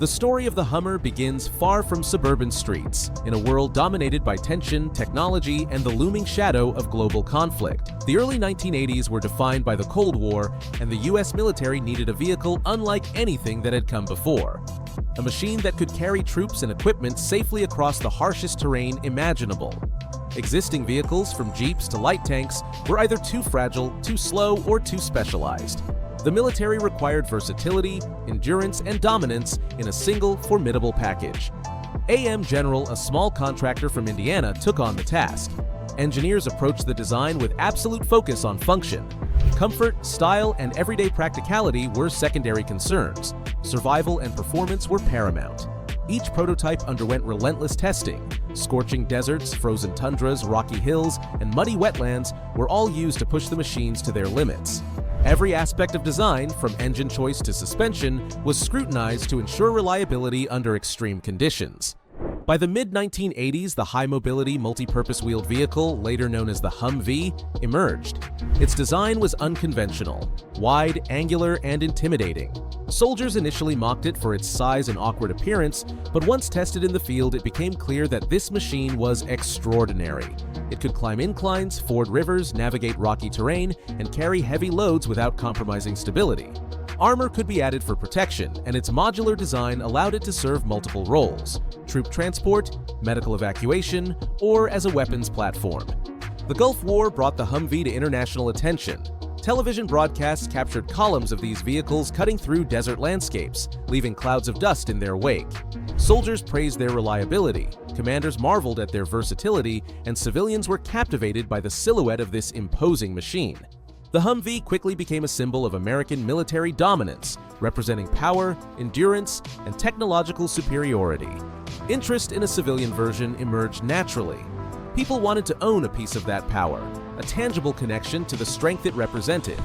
The story of the Hummer begins far from suburban streets, in a world dominated by tension, technology, and the looming shadow of global conflict. The early 1980s were defined by the Cold War, and the US military needed a vehicle unlike anything that had come before. A machine that could carry troops and equipment safely across the harshest terrain imaginable. Existing vehicles, from jeeps to light tanks, were either too fragile, too slow, or too specialized. The military required versatility, endurance, and dominance in a single, formidable package. AM General, a small contractor from Indiana, took on the task. Engineers approached the design with absolute focus on function. Comfort, style, and everyday practicality were secondary concerns. Survival and performance were paramount. Each prototype underwent relentless testing. Scorching deserts, frozen tundras, rocky hills, and muddy wetlands were all used to push the machines to their limits. Every aspect of design, from engine choice to suspension, was scrutinized to ensure reliability under extreme conditions. By the mid-1980s, the high-mobility, multi-purpose wheeled vehicle, later known as the Humvee, emerged. Its design was unconventional, wide, angular, and intimidating. Soldiers initially mocked it for its size and awkward appearance, but once tested in the field, it became clear that this machine was extraordinary. It could climb inclines, ford rivers, navigate rocky terrain, and carry heavy loads without compromising stability. Armor could be added for protection, and its modular design allowed it to serve multiple roles: troop transport, medical evacuation, or as a weapons platform. The Gulf War brought the Humvee to international attention. Television broadcasts captured columns of these vehicles cutting through desert landscapes, leaving clouds of dust in their wake. Soldiers praised their reliability, commanders marveled at their versatility, and civilians were captivated by the silhouette of this imposing machine. The Humvee quickly became a symbol of American military dominance, representing power, endurance, and technological superiority. Interest in a civilian version emerged naturally. People wanted to own a piece of that power, a tangible connection to the strength it represented.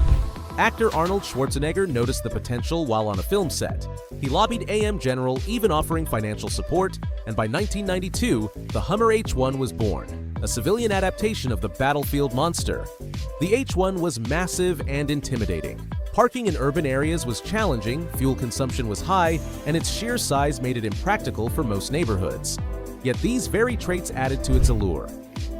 Actor Arnold Schwarzenegger noticed the potential while on a film set. He lobbied AM General, even offering financial support, and by 1992, the Hummer H1 was born, a civilian adaptation of the battlefield monster. The H1 was massive and intimidating. Parking in urban areas was challenging, fuel consumption was high, and its sheer size made it impractical for most neighborhoods. Yet these very traits added to its allure.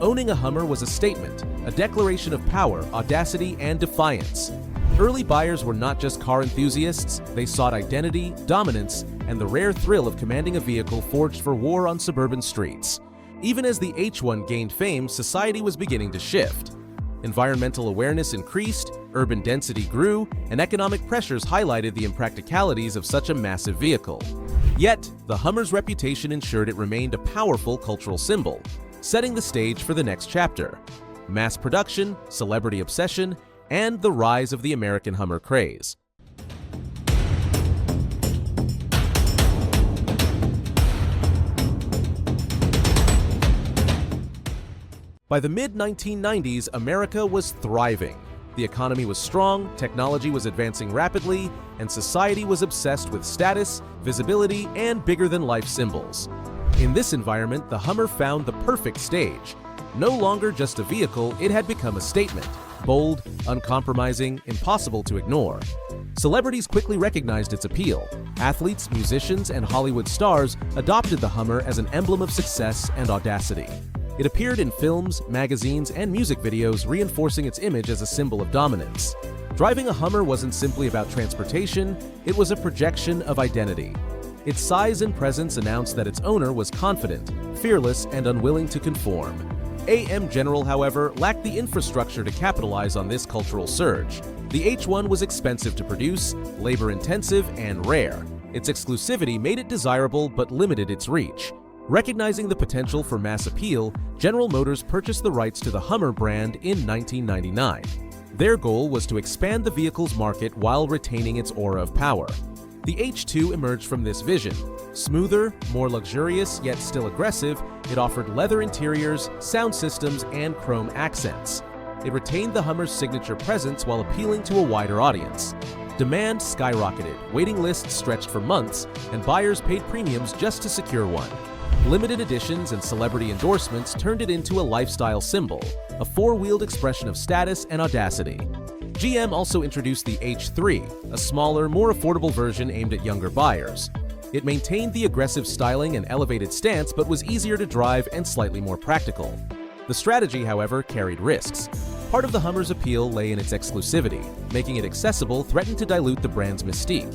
Owning a Hummer was a statement, a declaration of power, audacity, and defiance. Early buyers were not just car enthusiasts, they sought identity, dominance, and the rare thrill of commanding a vehicle forged for war on suburban streets. Even as the H1 gained fame, society was beginning to shift. Environmental awareness increased, urban density grew, and economic pressures highlighted the impracticalities of such a massive vehicle. Yet, the Hummer's reputation ensured it remained a powerful cultural symbol, setting the stage for the next chapter: mass production, celebrity obsession, and the rise of the American Hummer craze. By the mid-1990s, America was thriving. The economy was strong, technology was advancing rapidly, and society was obsessed with status, visibility, and bigger-than-life symbols. In this environment, the Hummer found the perfect stage. No longer just a vehicle, it had become a statement. Bold, uncompromising, impossible to ignore. Celebrities quickly recognized its appeal. Athletes, musicians, and Hollywood stars adopted the Hummer as an emblem of success and audacity. It appeared in films, magazines, and music videos, reinforcing its image as a symbol of dominance. Driving a Hummer wasn't simply about transportation, it was a projection of identity. Its size and presence announced that its owner was confident, fearless, and unwilling to conform. AM General, however, lacked the infrastructure to capitalize on this cultural surge. The H1 was expensive to produce, labor-intensive, and rare. Its exclusivity made it desirable but limited its reach. Recognizing the potential for mass appeal, General Motors purchased the rights to the Hummer brand in 1999. Their goal was to expand the vehicle's market while retaining its aura of power. The H2 emerged from this vision. Smoother, more luxurious, yet still aggressive, it offered leather interiors, sound systems, and chrome accents. It retained the Hummer's signature presence while appealing to a wider audience. Demand skyrocketed, waiting lists stretched for months, and buyers paid premiums just to secure one. Limited editions and celebrity endorsements turned it into a lifestyle symbol, a four-wheeled expression of status and audacity. GM also introduced the H3, a smaller, more affordable version aimed at younger buyers. It maintained the aggressive styling and elevated stance but was easier to drive and slightly more practical. The strategy, however, carried risks. Part of the Hummer's appeal lay in its exclusivity. Making it accessible threatened to dilute the brand's mystique.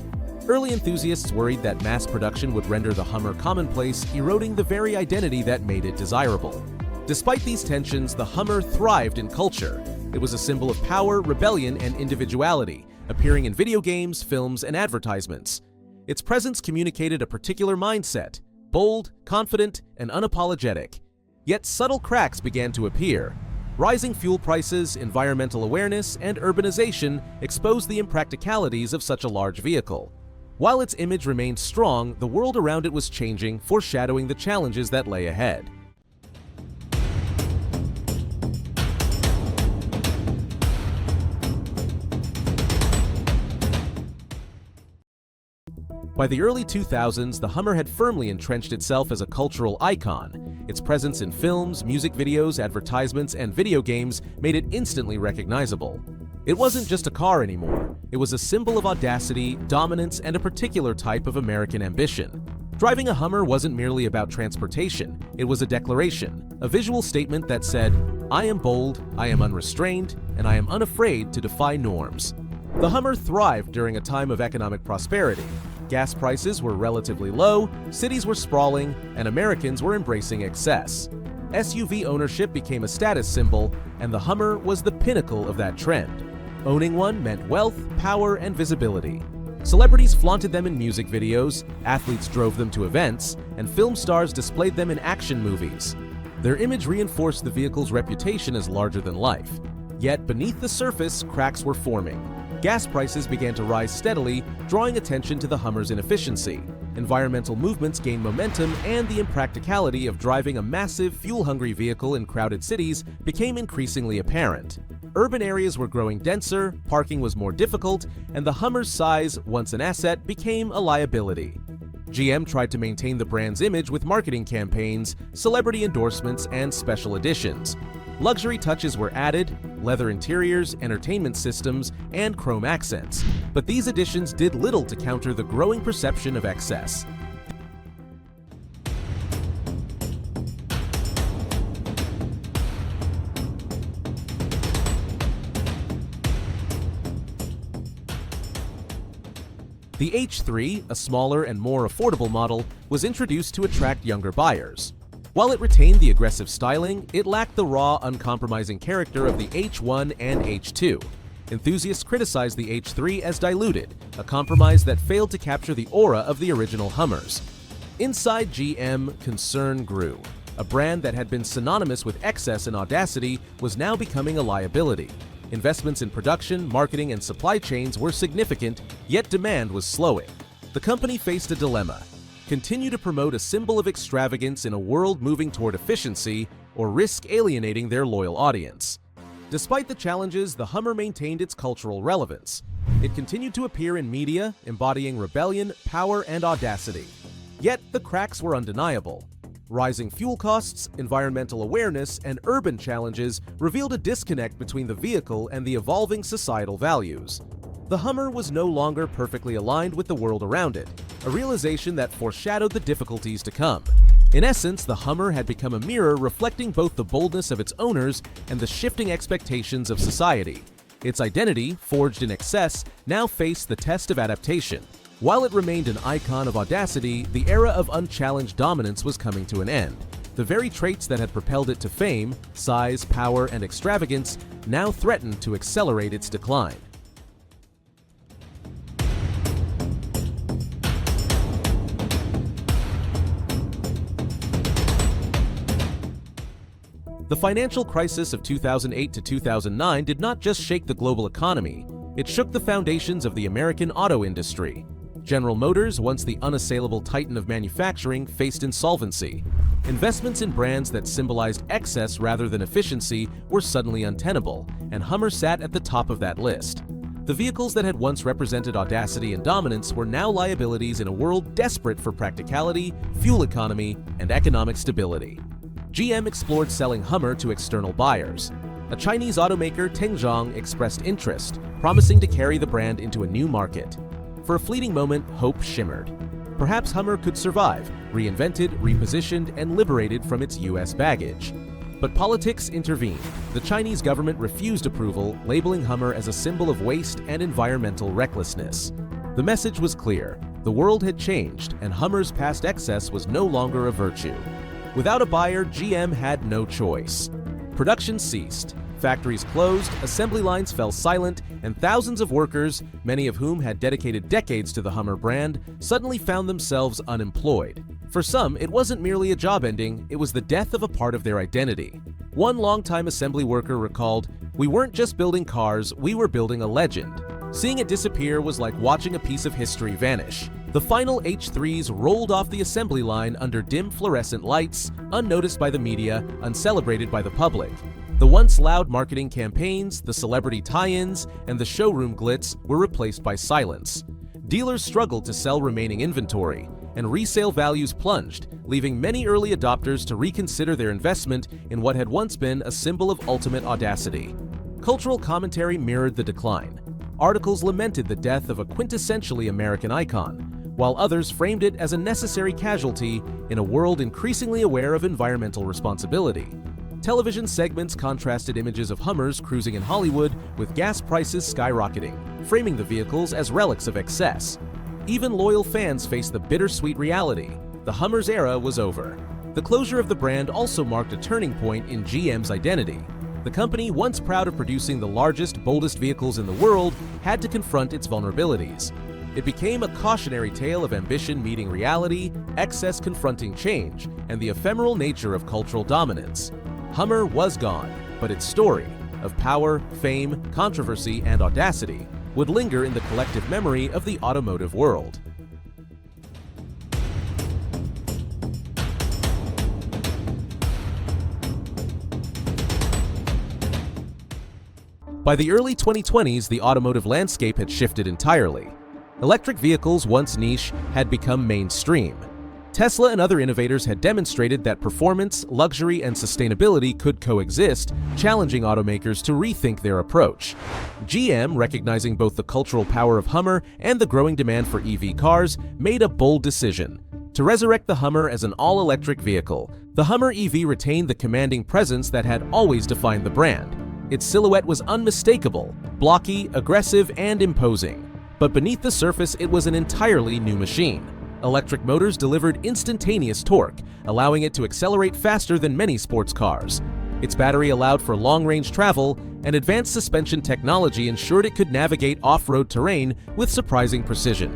Early enthusiasts worried that mass production would render the Hummer commonplace, eroding the very identity that made it desirable. Despite these tensions, the Hummer thrived in culture. It was a symbol of power, rebellion, and individuality, appearing in video games, films, and advertisements. Its presence communicated a particular mindset: bold, confident, and unapologetic. Yet subtle cracks began to appear. Rising fuel prices, environmental awareness, and urbanization exposed the impracticalities of such a large vehicle. While its image remained strong, the world around it was changing, foreshadowing the challenges that lay ahead. By the early 2000s, the Hummer had firmly entrenched itself as a cultural icon. Its presence in films, music videos, advertisements, and video games made it instantly recognizable. It wasn't just a car anymore. It was a symbol of audacity, dominance, and a particular type of American ambition. Driving a Hummer wasn't merely about transportation. It was a declaration, a visual statement that said, "I am bold, I am unrestrained, and I am unafraid to defy norms." The Hummer thrived during a time of economic prosperity. Gas prices were relatively low, cities were sprawling, and Americans were embracing excess. SUV ownership became a status symbol, and the Hummer was the pinnacle of that trend. Owning one meant wealth, power, and visibility. Celebrities flaunted them in music videos, athletes drove them to events, and film stars displayed them in action movies. Their image reinforced the vehicle's reputation as larger than life. Yet beneath the surface, cracks were forming. Gas prices began to rise steadily, drawing attention to the Hummer's inefficiency. Environmental movements gained momentum, and the impracticality of driving a massive, fuel-hungry vehicle in crowded cities became increasingly apparent. Urban areas were growing denser, parking was more difficult, and the Hummer's size, once an asset, became a liability. GM tried to maintain the brand's image with marketing campaigns, celebrity endorsements, and special editions. Luxury touches were added: leather interiors, entertainment systems, and chrome accents. But these additions did little to counter the growing perception of excess. The H3, a smaller and more affordable model, was introduced to attract younger buyers. While it retained the aggressive styling, it lacked the raw, uncompromising character of the H1 and H2. Enthusiasts criticized the H3 as diluted, a compromise that failed to capture the aura of the original Hummers. Inside GM, concern grew. A brand that had been synonymous with excess and audacity was now becoming a liability. Investments in production, marketing, and supply chains were significant, yet demand was slowing. The company faced a dilemma: continue to promote a symbol of extravagance in a world moving toward efficiency, or risk alienating their loyal audience. Despite the challenges, the Hummer maintained its cultural relevance. It continued to appear in media, embodying rebellion, power, and audacity. Yet the cracks were undeniable. Rising fuel costs, environmental awareness, and urban challenges revealed a disconnect between the vehicle and the evolving societal values. The Hummer was no longer perfectly aligned with the world around it, a realization that foreshadowed the difficulties to come. In essence, the Hummer had become a mirror reflecting both the boldness of its owners and the shifting expectations of society. Its identity, forged in excess, now faced the test of adaptation. While it remained an icon of audacity, the era of unchallenged dominance was coming to an end. The very traits that had propelled it to fame, size, power, and extravagance, now threatened to accelerate its decline. The financial crisis of 2008 to 2009 did not just shake the global economy, it shook the foundations of the American auto industry. General Motors, once the unassailable titan of manufacturing, faced insolvency. Investments in brands that symbolized excess rather than efficiency were suddenly untenable, and Hummer sat at the top of that list. The vehicles that had once represented audacity and dominance were now liabilities in a world desperate for practicality, fuel economy, and economic stability. GM explored selling Hummer to external buyers. A Chinese automaker, Tengjong, expressed interest, promising to carry the brand into a new market. For a fleeting moment, hope shimmered. Perhaps Hummer could survive, reinvented, repositioned, and liberated from its US baggage. But politics intervened. The Chinese government refused approval, labeling Hummer as a symbol of waste and environmental recklessness. The message was clear. The world had changed, and Hummer's past excess was no longer a virtue. Without a buyer, GM had no choice. Production ceased. Factories closed, assembly lines fell silent, and thousands of workers, many of whom had dedicated decades to the Hummer brand, suddenly found themselves unemployed. For some, it wasn't merely a job ending, it was the death of a part of their identity. One longtime assembly worker recalled, "We weren't just building cars, we were building a legend." Seeing it disappear was like watching a piece of history vanish. The final H3s rolled off the assembly line under dim fluorescent lights, unnoticed by the media, uncelebrated by the public. The once loud marketing campaigns, the celebrity tie-ins, and the showroom glitz were replaced by silence. Dealers struggled to sell remaining inventory, and resale values plunged, leaving many early adopters to reconsider their investment in what had once been a symbol of ultimate audacity. Cultural commentary mirrored the decline. Articles lamented the death of a quintessentially American icon, while others framed it as a necessary casualty in a world increasingly aware of environmental responsibility. Television segments contrasted images of Hummers cruising in Hollywood with gas prices skyrocketing, framing the vehicles as relics of excess. Even loyal fans faced the bittersweet reality: the Hummer's era was over. The closure of the brand also marked a turning point in GM's identity. The company, once proud of producing the largest, boldest vehicles in the world, had to confront its vulnerabilities. It became a cautionary tale of ambition meeting reality, excess confronting change, and the ephemeral nature of cultural dominance. Hummer was gone, but its story of power, fame, controversy, and audacity would linger in the collective memory of the automotive world. By the early 2020s, the automotive landscape had shifted entirely. Electric vehicles, once niche, had become mainstream. Tesla and other innovators had demonstrated that performance, luxury, and sustainability could coexist, challenging automakers to rethink their approach. GM, recognizing both the cultural power of Hummer and the growing demand for EV cars, made a bold decision: to resurrect the Hummer as an all-electric vehicle. The Hummer EV retained the commanding presence that had always defined the brand. Its silhouette was unmistakable, blocky, aggressive, and imposing. But beneath the surface, it was an entirely new machine. Electric motors delivered instantaneous torque, allowing it to accelerate faster than many sports cars. Its battery allowed for long-range travel, and advanced suspension technology ensured it could navigate off-road terrain with surprising precision.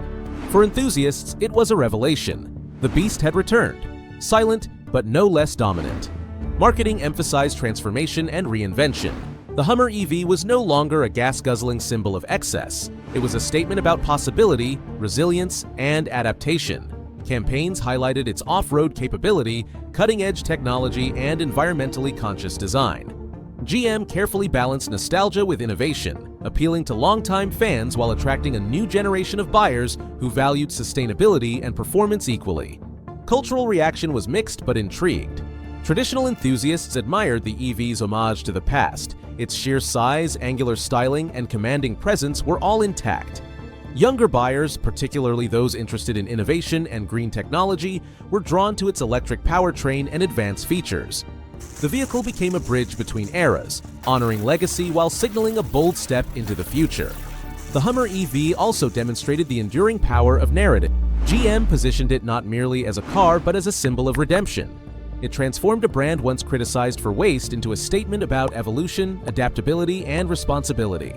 For enthusiasts, it was a revelation. The beast had returned, silent but no less dominant. Marketing emphasized transformation and reinvention. The Hummer EV was no longer a gas-guzzling symbol of excess. It was a statement about possibility, resilience, and adaptation. Campaigns highlighted its off-road capability, cutting-edge technology, and environmentally conscious design. GM carefully balanced nostalgia with innovation, appealing to longtime fans while attracting a new generation of buyers who valued sustainability and performance equally. Cultural reaction was mixed but intrigued. Traditional enthusiasts admired the EV's homage to the past. Its sheer size, angular styling, and commanding presence were all intact. Younger buyers, particularly those interested in innovation and green technology, were drawn to its electric powertrain and advanced features. The vehicle became a bridge between eras, honoring legacy while signaling a bold step into the future. The Hummer EV also demonstrated the enduring power of narrative. GM positioned it not merely as a car but as a symbol of redemption. It transformed a brand once criticized for waste into a statement about evolution, adaptability, and responsibility.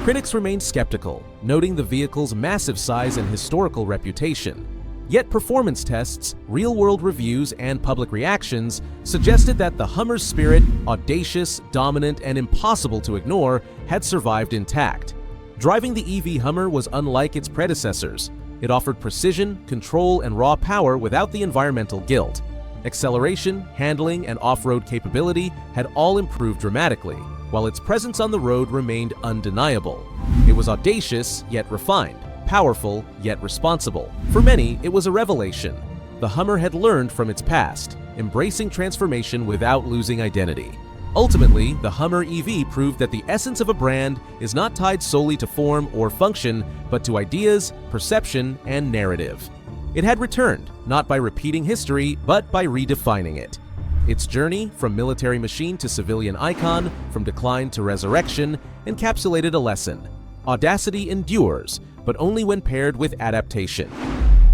Critics remained skeptical, noting the vehicle's massive size and historical reputation. Yet performance tests, real-world reviews, and public reactions suggested that the Hummer's spirit, audacious, dominant, and impossible to ignore, had survived intact. Driving the EV Hummer was unlike its predecessors. It offered precision, control, and raw power without the environmental guilt. Acceleration, handling, and off-road capability had all improved dramatically, while its presence on the road remained undeniable. It was audacious, yet refined, powerful, yet responsible. For many, it was a revelation. The Hummer had learned from its past, embracing transformation without losing identity. Ultimately, the Hummer EV proved that the essence of a brand is not tied solely to form or function, but to ideas, perception, and narrative. It had returned, not by repeating history, but by redefining it. Its journey, from military machine to civilian icon, from decline to resurrection, encapsulated a lesson. Audacity endures, but only when paired with adaptation.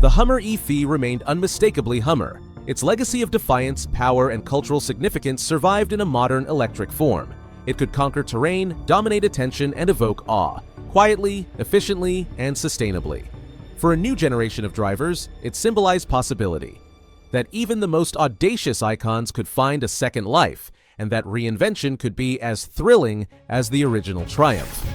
The Hummer E-Phi remained unmistakably Hummer. Its legacy of defiance, power, and cultural significance survived in a modern electric form. It could conquer terrain, dominate attention, and evoke awe, quietly, efficiently, and sustainably. For a new generation of drivers, it symbolized possibility. That even the most audacious icons could find a second life, and that reinvention could be as thrilling as the original triumph.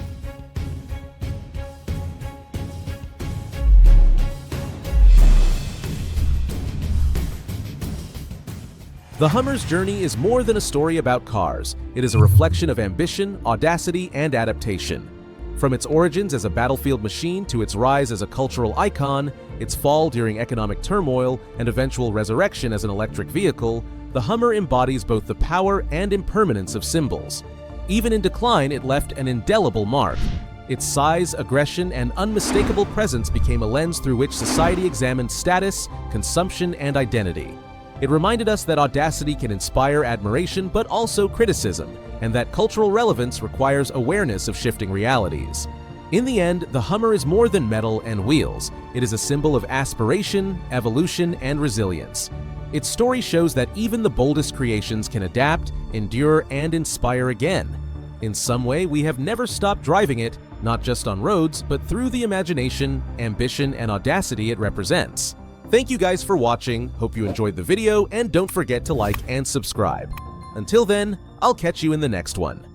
The Hummer's journey is more than a story about cars. It is a reflection of ambition, audacity, and adaptation. From its origins as a battlefield machine to its rise as a cultural icon, its fall during economic turmoil, and eventual resurrection as an electric vehicle, the Hummer embodies both the power and impermanence of symbols. Even in decline, it left an indelible mark. Its size, aggression, and unmistakable presence became a lens through which society examined status, consumption, and identity. It reminded us that audacity can inspire admiration but also criticism, and that cultural relevance requires awareness of shifting realities. In the end, the Hummer is more than metal and wheels. It is a symbol of aspiration, evolution, and resilience. Its story shows that even the boldest creations can adapt, endure, and inspire again. In some way, we have never stopped driving it, not just on roads, but through the imagination, ambition, and audacity it represents. Thank you guys for watching, hope you enjoyed the video, and don't forget to like and subscribe. Until then, I'll catch you in the next one.